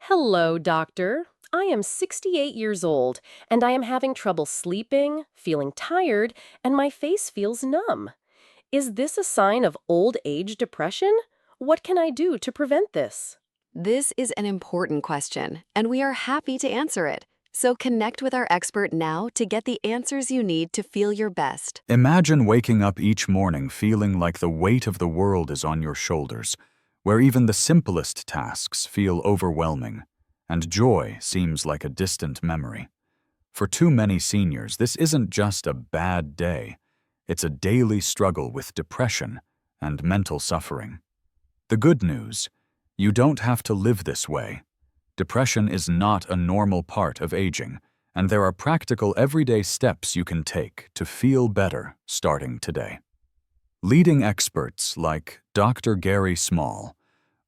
Hello, doctor. I am 68 years old and I am having trouble sleeping, feeling tired, and my face feels numb. Is this a sign of old age depression? What can I do to prevent this? This is an important question, and we are happy to answer it. So connect with our expert now to get the answers you need to feel your best. Imagine waking up each morning feeling like the weight of the world is on your shoulders, where even the simplest tasks feel overwhelming, and joy seems like a distant memory. For too many seniors, this isn't just a bad day. It's a daily struggle with depression and mental suffering. The good news: you don't have to live this way. Depression is not a normal part of aging, and there are practical everyday steps you can take to feel better starting today. Leading experts like Dr. Gary Small,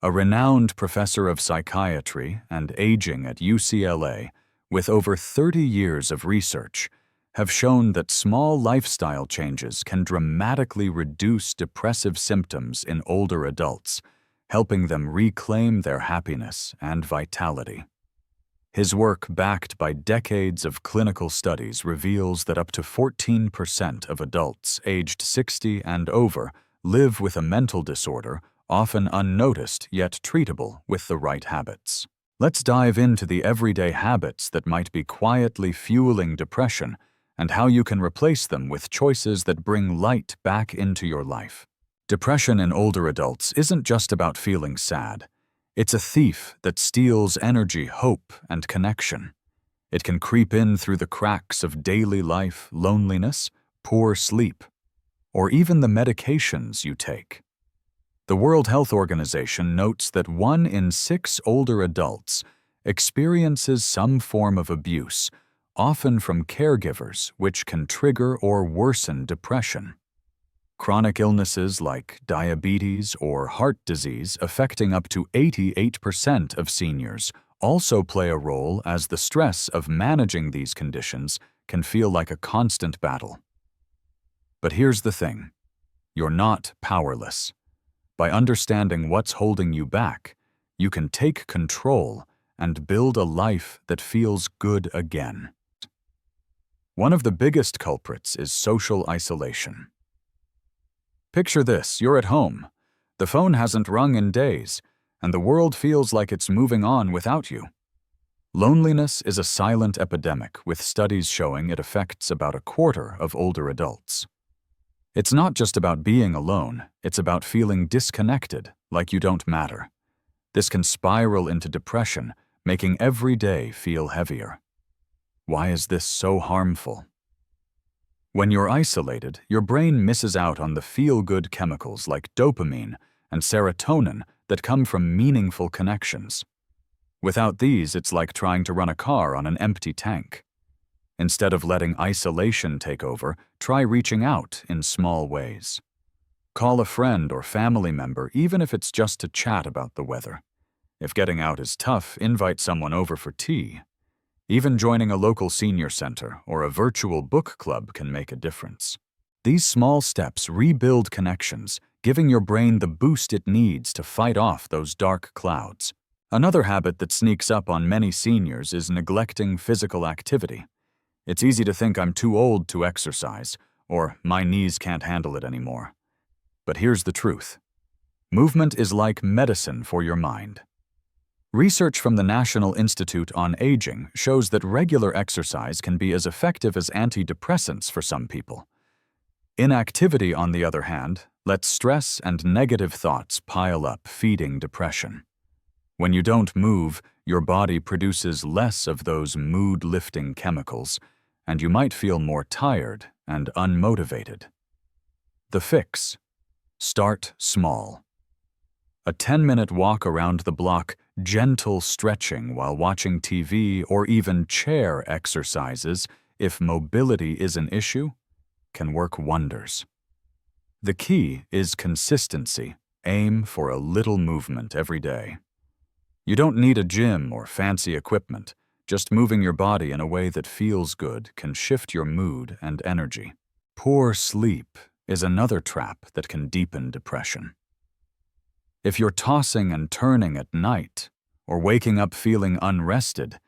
a renowned professor of psychiatry and aging at UCLA with over 30 years of research, have shown that small lifestyle changes can dramatically reduce depressive symptoms in older adults, helping them reclaim their happiness and vitality. His work, backed by decades of clinical studies, reveals that up to 14% of adults aged 60 and over live with a mental disorder, often unnoticed yet treatable with the right habits. Let's dive into the everyday habits that might be quietly fueling depression and how you can replace them with choices that bring light back into your life. Depression in older adults isn't just about feeling sad. It's a thief that steals energy, hope, and connection. It can creep in through the cracks of daily life, loneliness, poor sleep, or even the medications you take. The World Health Organization notes that 1 in 6 older adults experiences some form of abuse, often from caregivers, which can trigger or worsen depression. Chronic illnesses like diabetes or heart disease, affecting up to 88% of seniors, also play a role, as the stress of managing these conditions can feel like a constant battle. But here's the thing: you're not powerless. By understanding what's holding you back, you can take control and build a life that feels good again. One of the biggest culprits is social isolation. Picture this: you're at home. The phone hasn't rung in days, and the world feels like it's moving on without you. Loneliness is a silent epidemic, with studies showing it affects about a quarter of older adults. It's not just about being alone, it's about feeling disconnected, like you don't matter. This can spiral into depression, making every day feel heavier. Why is this so harmful? When you're isolated, your brain misses out on the feel-good chemicals like dopamine and serotonin that come from meaningful connections. Without these, it's like trying to run a car on an empty tank. Instead of letting isolation take over, try reaching out in small ways. Call a friend or family member, even if it's just to chat about the weather. If getting out is tough, invite someone over for tea. Even joining a local senior center or a virtual book club can make a difference. These small steps rebuild connections, giving your brain the boost it needs to fight off those dark clouds. Another habit that sneaks up on many seniors is neglecting physical activity. It's easy to think I'm too old to exercise, or my knees can't handle it anymore. But here's the truth: movement is like medicine for your mind. Research from the National Institute on Aging shows that regular exercise can be as effective as antidepressants for some people. Inactivity, on the other hand, lets stress and negative thoughts pile up, feeding depression. When you don't move, your body produces less of those mood-lifting chemicals, and you might feel more tired and unmotivated. The fix: start small. A 10-minute walk around the block, gentle stretching while watching TV, or even chair exercises, if mobility is an issue, can work wonders. The key is consistency. Aim for a little movement every day. You don't need a gym or fancy equipment. Just moving your body in a way that feels good can shift your mood and energy. Poor sleep is another trap that can deepen depression. If you're tossing and turning at night, or waking up feeling unrested,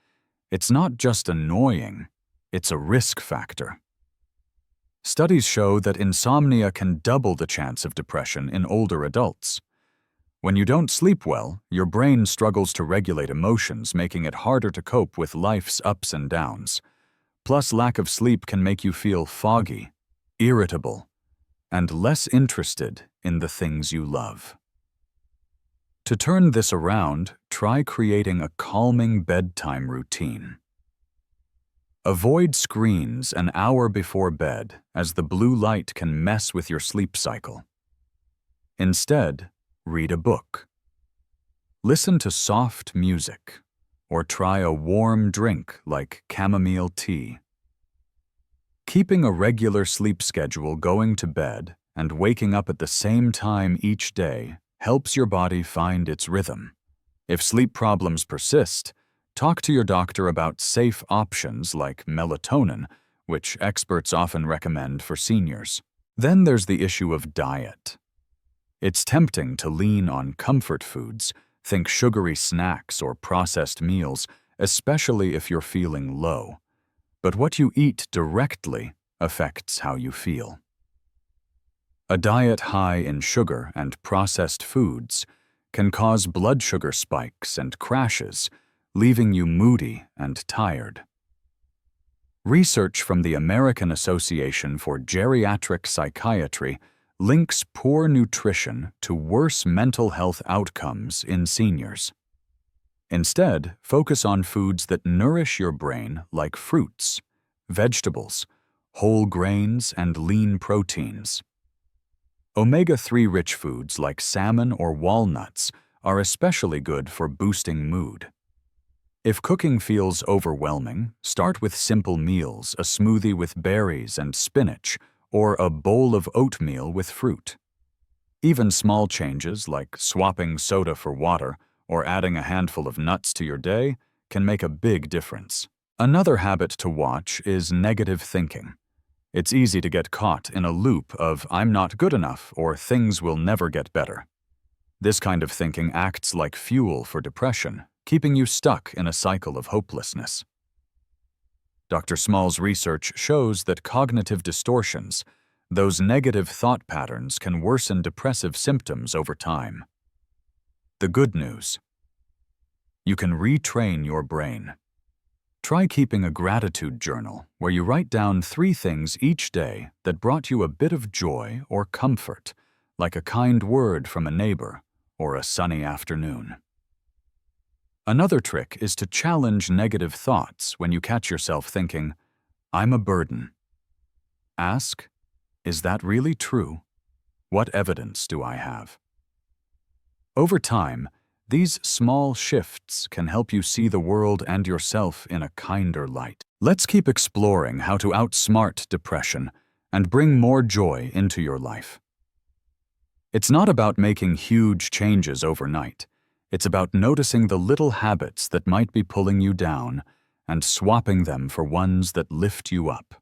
it's not just annoying, it's a risk factor. Studies show that insomnia can double the chance of depression in older adults. When you don't sleep well, your brain struggles to regulate emotions, making it harder to cope with life's ups and downs. Plus, lack of sleep can make you feel foggy, irritable, and less interested in the things you love. To turn this around, try creating a calming bedtime routine. Avoid screens an hour before bed, as the blue light can mess with your sleep cycle. Instead, read a book. Listen to soft music, or try a warm drink like chamomile tea. Keeping a regular sleep schedule, going to bed, and waking up at the same time each day helps your body find its rhythm. If sleep problems persist, talk to your doctor about safe options like melatonin, which experts often recommend for seniors. Then there's the issue of diet. It's tempting to lean on comfort foods, think sugary snacks or processed meals, especially if you're feeling low. But what you eat directly affects how you feel. A diet high in sugar and processed foods can cause blood sugar spikes and crashes, leaving you moody and tired. Research from the American Association for Geriatric Psychiatry links poor nutrition to worse mental health outcomes in seniors. Instead, focus on foods that nourish your brain, like fruits, vegetables, whole grains, and lean proteins. Omega-3 rich foods like salmon or walnuts are especially good for boosting mood. If cooking feels overwhelming, start with simple meals, a smoothie with berries and spinach, or a bowl of oatmeal with fruit. Even small changes like swapping soda for water or adding a handful of nuts to your day can make a big difference. Another habit to watch is negative thinking. It's easy to get caught in a loop of "I'm not good enough" or "things will never get better." This kind of thinking acts like fuel for depression, keeping you stuck in a cycle of hopelessness. Dr. Small's research shows that cognitive distortions, those negative thought patterns, can worsen depressive symptoms over time. The good news: you can retrain your brain. Try keeping a gratitude journal where you write down 3 things each day that brought you a bit of joy or comfort, like a kind word from a neighbor or a sunny afternoon. Another trick is to challenge negative thoughts when you catch yourself thinking, "I'm a burden." Ask, "Is that really true? What evidence do I have?" Over time, these small shifts can help you see the world and yourself in a kinder light. Let's keep exploring how to outsmart depression and bring more joy into your life. It's not about making huge changes overnight. It's about noticing the little habits that might be pulling you down and swapping them for ones that lift you up.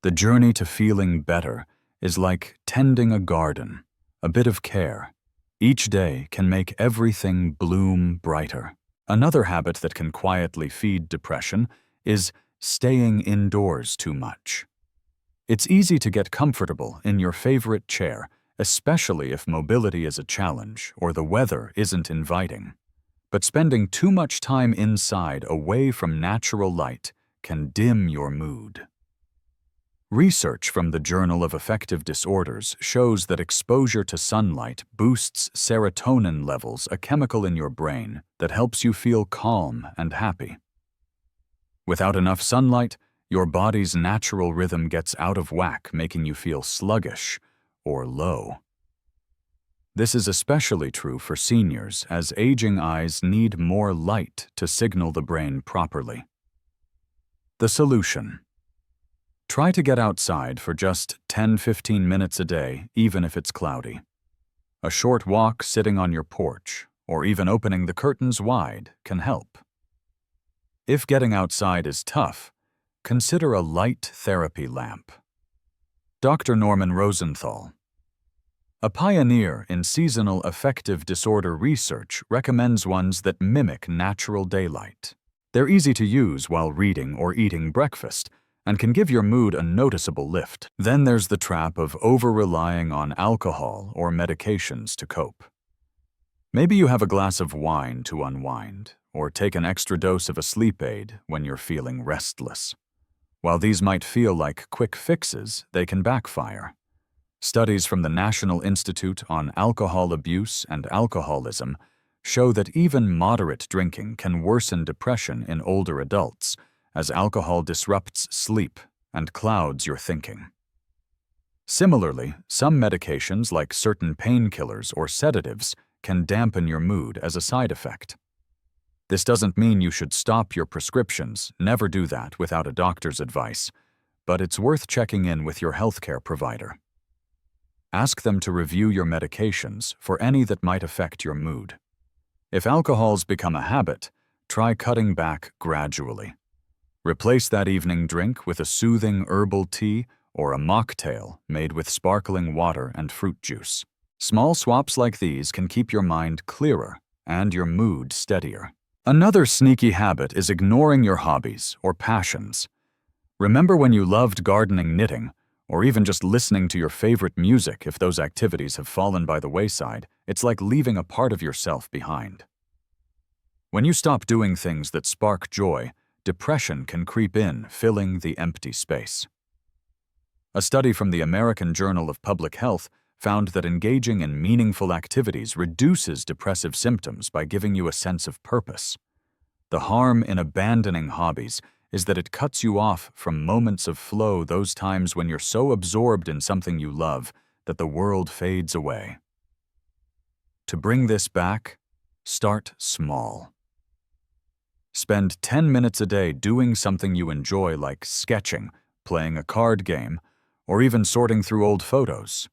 The journey to feeling better is like tending a garden, a bit of care. Each day can make everything bloom brighter. Another habit that can quietly feed depression is staying indoors too much. It's easy to get comfortable in your favorite chair, especially if mobility is a challenge or the weather isn't inviting. But spending too much time inside, away from natural light, can dim your mood. Research from the Journal of Affective Disorders shows that exposure to sunlight boosts serotonin levels, a chemical in your brain that helps you feel calm and happy. Without enough sunlight, your body's natural rhythm gets out of whack, making you feel sluggish or low. This is especially true for seniors, as aging eyes need more light to signal the brain properly. The solution: try to get outside for just 10-15 minutes a day, even if it's cloudy. A short walk sitting on your porch, or even opening the curtains wide, can help. If getting outside is tough, consider a light therapy lamp. Dr. Norman Rosenthal, A pioneer in seasonal affective disorder research recommends ones that mimic natural daylight. They're easy to use while reading or eating breakfast and can give your mood a noticeable lift. Then there's the trap of over-relying on alcohol or medications to cope. Maybe you have a glass of wine to unwind, or take an extra dose of a sleep aid when you're feeling restless. While these might feel like quick fixes, they can backfire. Studies from the National Institute on Alcohol Abuse and Alcoholism show that even moderate drinking can worsen depression in older adults, as alcohol disrupts sleep and clouds your thinking. Similarly, some medications like certain painkillers or sedatives can dampen your mood as a side effect. This doesn't mean you should stop your prescriptions, never do that without a doctor's advice, but it's worth checking in with your healthcare provider. Ask them to review your medications for any that might affect your mood. If alcohol's become a habit, try cutting back gradually. Replace that evening drink with a soothing herbal tea or a mocktail made with sparkling water and fruit juice. Small swaps like these can keep your mind clearer and your mood steadier. Another sneaky habit is ignoring your hobbies or passions. Remember when you loved gardening, knitting, or even just listening to your favorite music if those activities have fallen by the wayside? It's like leaving a part of yourself behind. When you stop doing things that spark joy, depression can creep in, filling the empty space. A study from the American Journal of Public Health found that engaging in meaningful activities reduces depressive symptoms by giving you a sense of purpose. The harm in abandoning hobbies is that it cuts you off from moments of flow, those times when you're so absorbed in something you love that the world fades away. To bring this back, start small. Spend 10 minutes a day doing something you enjoy, like sketching, playing a card game, or even sorting through old photos.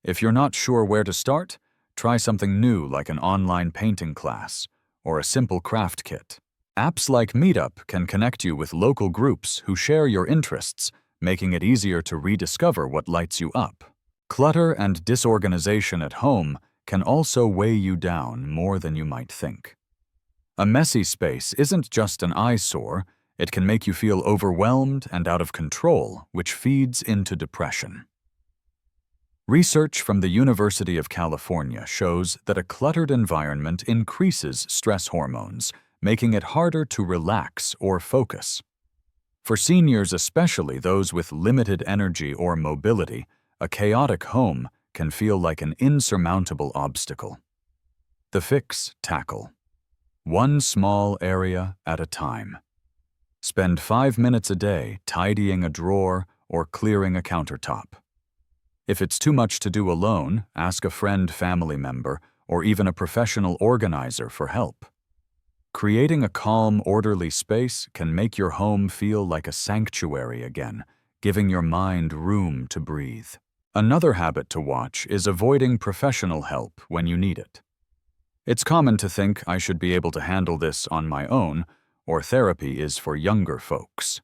If you're not sure where to start, try something new like an online painting class or a simple craft kit. Apps like Meetup can connect you with local groups who share your interests, making it easier to rediscover what lights you up. Clutter and disorganization at home can also weigh you down more than you might think. A messy space isn't just an eyesore, it can make you feel overwhelmed and out of control, which feeds into depression. Research from the University of California shows that a cluttered environment increases stress hormones, making it harder to relax or focus. For seniors, especially those with limited energy or mobility, a chaotic home can feel like an insurmountable obstacle. The fix: tackle one small area at a time. Spend 5 minutes a day tidying a drawer or clearing a countertop. If it's too much to do alone, ask a friend, family member, or even a professional organizer for help. Creating a calm, orderly space can make your home feel like a sanctuary again, giving your mind room to breathe. Another habit to watch is avoiding professional help when you need it. It's common to think I should be able to handle this on my own, or therapy is for younger folks.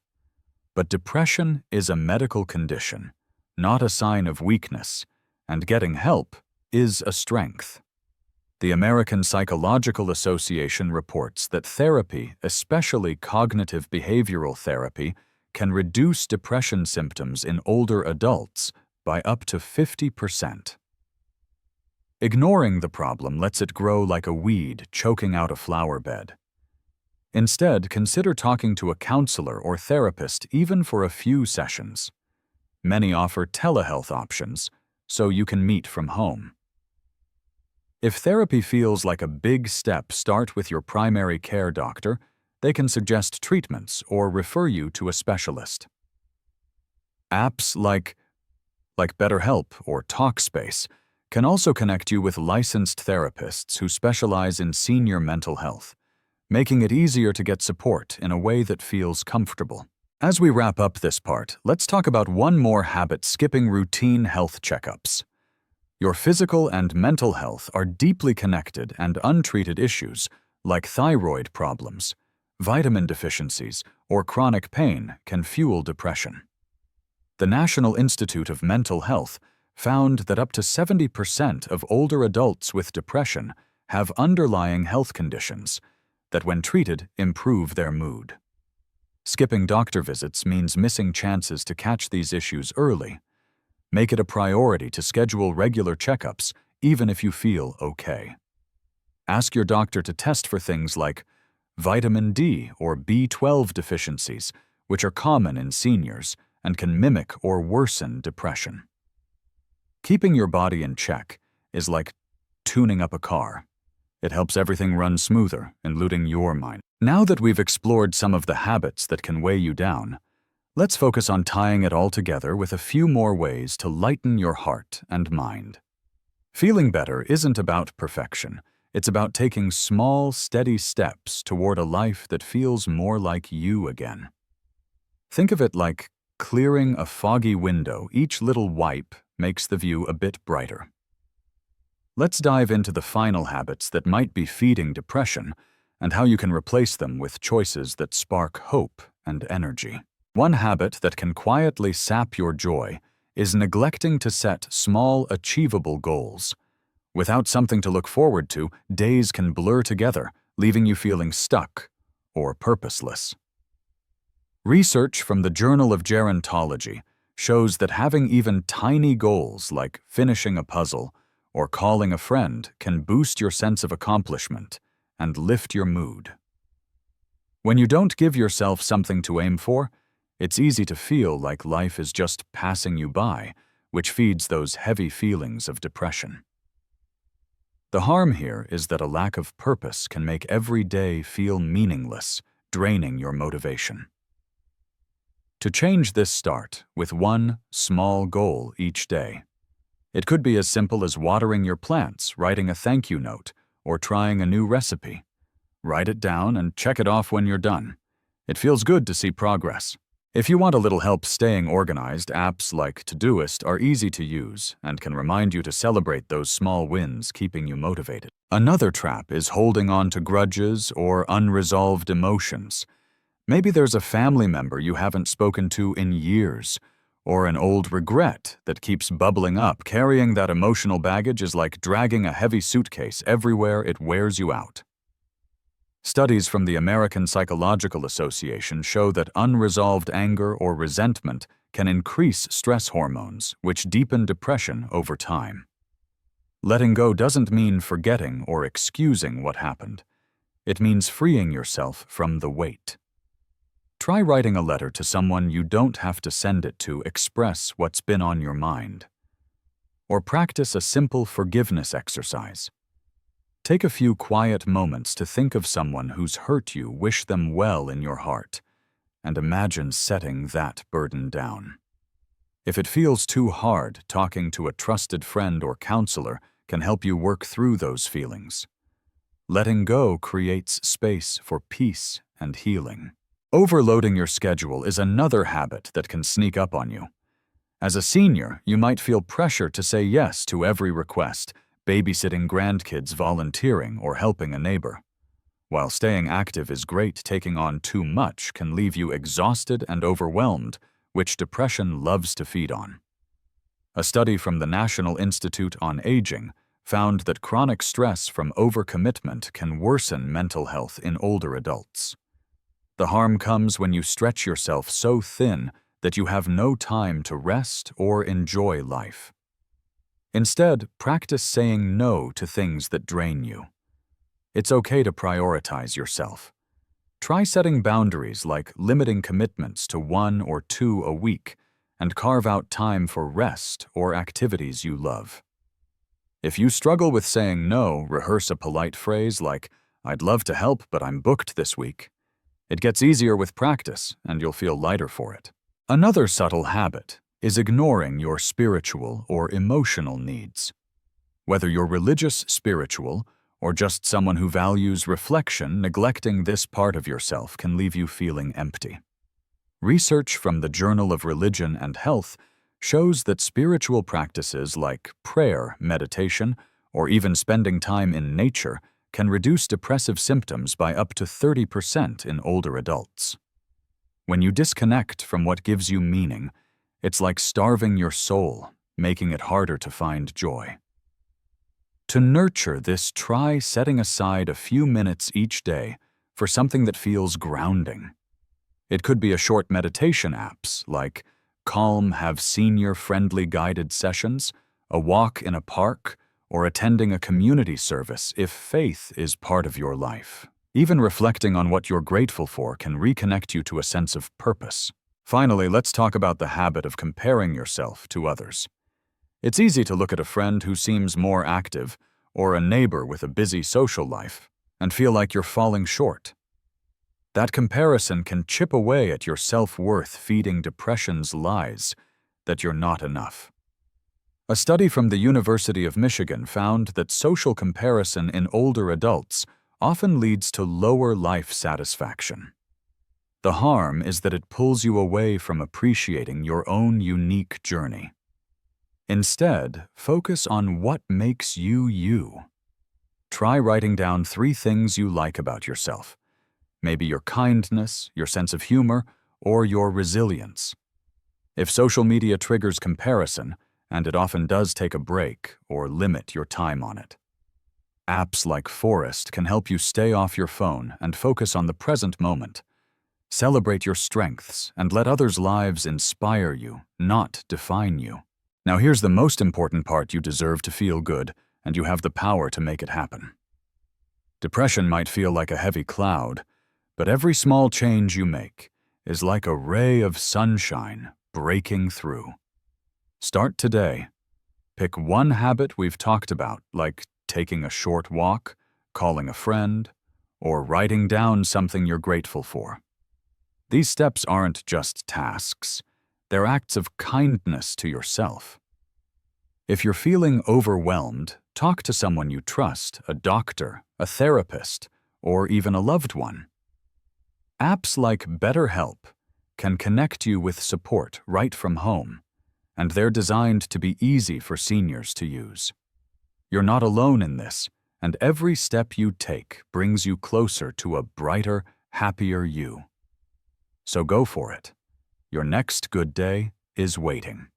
But depression is a medical condition, not a sign of weakness, and getting help is a strength. The American Psychological Association reports that therapy, especially cognitive behavioral therapy, can reduce depression symptoms in older adults by up to 50%. Ignoring the problem lets it grow like a weed choking out a flower bed. Instead, consider talking to a counselor or therapist even for a few sessions. Many offer telehealth options, so you can meet from home. If therapy feels like a big step, start with your primary care doctor. They can suggest treatments or refer you to a specialist. Apps like BetterHelp or Talkspace can also connect you with licensed therapists who specialize in senior mental health, making it easier to get support in a way that feels comfortable. As we wrap up this part, let's talk about one more habit: skipping routine health checkups. Your physical and mental health are deeply connected, and untreated issues like thyroid problems, vitamin deficiencies, or chronic pain can fuel depression. The National Institute of Mental Health found that up to 70% of older adults with depression have underlying health conditions that, when treated, improve their mood. Skipping doctor visits means missing chances to catch these issues early. Make it a priority to schedule regular checkups, even if you feel okay. Ask your doctor to test for things like vitamin D or B12 deficiencies, which are common in seniors and can mimic or worsen depression. Keeping your body in check is like tuning up a car. It helps everything run smoother, including your mind. Now that we've explored some of the habits that can weigh you down, let's focus on tying it all together with a few more ways to lighten your heart and mind. Feeling better isn't about perfection. It's about taking small, steady steps toward a life that feels more like you again. Think of it like clearing a foggy window. Each little wipe makes the view a bit brighter. Let's dive into the final habits that might be feeding depression and how you can replace them with choices that spark hope and energy. One habit that can quietly sap your joy is neglecting to set small, achievable goals. Without something to look forward to, days can blur together, leaving you feeling stuck or purposeless. Research from the Journal of Gerontology shows that having even tiny goals like finishing a puzzle or calling a friend can boost your sense of accomplishment and lift your mood. When you don't give yourself something to aim for, it's easy to feel like life is just passing you by, which feeds those heavy feelings of depression. The harm here is that a lack of purpose can make every day feel meaningless, draining your motivation. To change this, start with one small goal each day. It could be as simple as watering your plants, writing a thank you note, or trying a new recipe. Write it down and check it off when you're done. It feels good to see progress. If you want a little help staying organized, apps like Todoist are easy to use and can remind you to celebrate those small wins, keeping you motivated. Another trap is holding on to grudges or unresolved emotions. Maybe there's a family member you haven't spoken to in years, or an old regret that keeps bubbling up. Carrying that emotional baggage is like dragging a heavy suitcase everywhere. It wears you out. Studies from the American Psychological Association show that unresolved anger or resentment can increase stress hormones, which deepen depression over time. Letting go doesn't mean forgetting or excusing what happened. It means freeing yourself from the weight. Try writing a letter to someone you don't have to send it to. Express what's been on your mind. Or practice a simple forgiveness exercise. Take a few quiet moments to think of someone who's hurt you, wish them well in your heart, and imagine setting that burden down. If it feels too hard, talking to a trusted friend or counselor can help you work through those feelings. Letting go creates space for peace and healing. Overloading your schedule is another habit that can sneak up on you. As a senior, you might feel pressure to say yes to every request, babysitting grandkids, volunteering, or helping a neighbor. While staying active is great, taking on too much can leave you exhausted and overwhelmed, which depression loves to feed on. A study from the National Institute on Aging found that chronic stress from overcommitment can worsen mental health in older adults. The harm comes when you stretch yourself so thin that you have no time to rest or enjoy life. Instead, practice saying no to things that drain you. It's okay to prioritize yourself. Try setting boundaries like limiting commitments to 1 or 2 a week and carve out time for rest or activities you love. If you struggle with saying no, rehearse a polite phrase like, "I'd love to help, but I'm booked this week." It gets easier with practice, and you'll feel lighter for it. Another subtle habit is ignoring your spiritual or emotional needs. Whether you're religious, spiritual, or just someone who values reflection, neglecting this part of yourself can leave you feeling empty. Research from the Journal of Religion and Health shows that spiritual practices like prayer, meditation, or even spending time in nature can reduce depressive symptoms by up to 30% in older adults. When you disconnect from what gives you meaning, it's like starving your soul. making it harder to find joy. To nurture this, try setting aside a few minutes each day for something that feels grounding. It could be a short meditation apps like Calm have senior-friendly guided sessions, a walk in a park, or attending a community service if faith is part of your life. Even reflecting on what you're grateful for can reconnect you to a sense of purpose. Finally, let's talk about the habit of comparing yourself to others. It's easy to look at a friend who seems more active or a neighbor with a busy social life and feel like you're falling short. That comparison can chip away at your self-worth, feeding depression's lies that you're not enough. A study from the University of Michigan found that social comparison in older adults often leads to lower life satisfaction. The harm is that it pulls you away from appreciating your own unique journey. Instead, focus on what makes you you. Try writing down 3 things you like about yourself. Maybe your kindness, your sense of humor, or your resilience. If social media triggers comparison, and it often does, take a break or limit your time on it. Apps like Forest can help you stay off your phone and focus on the present moment. Celebrate your strengths and let others' lives inspire you, not define you. Now here's the most important part: you deserve to feel good, and you have the power to make it happen. Depression might feel like a heavy cloud, but every small change you make is like a ray of sunshine breaking through. Start today. Pick one habit we've talked about, like taking a short walk, calling a friend, or writing down something you're grateful for. These steps aren't just tasks, they're acts of kindness to yourself. If you're feeling overwhelmed, talk to someone you trust, a doctor, a therapist, or even a loved one. Apps like BetterHelp can connect you with support right from home, and they're designed to be easy for seniors to use. You're not alone in this, and every step you take brings you closer to a brighter, happier you. So go for it. Your next good day is waiting.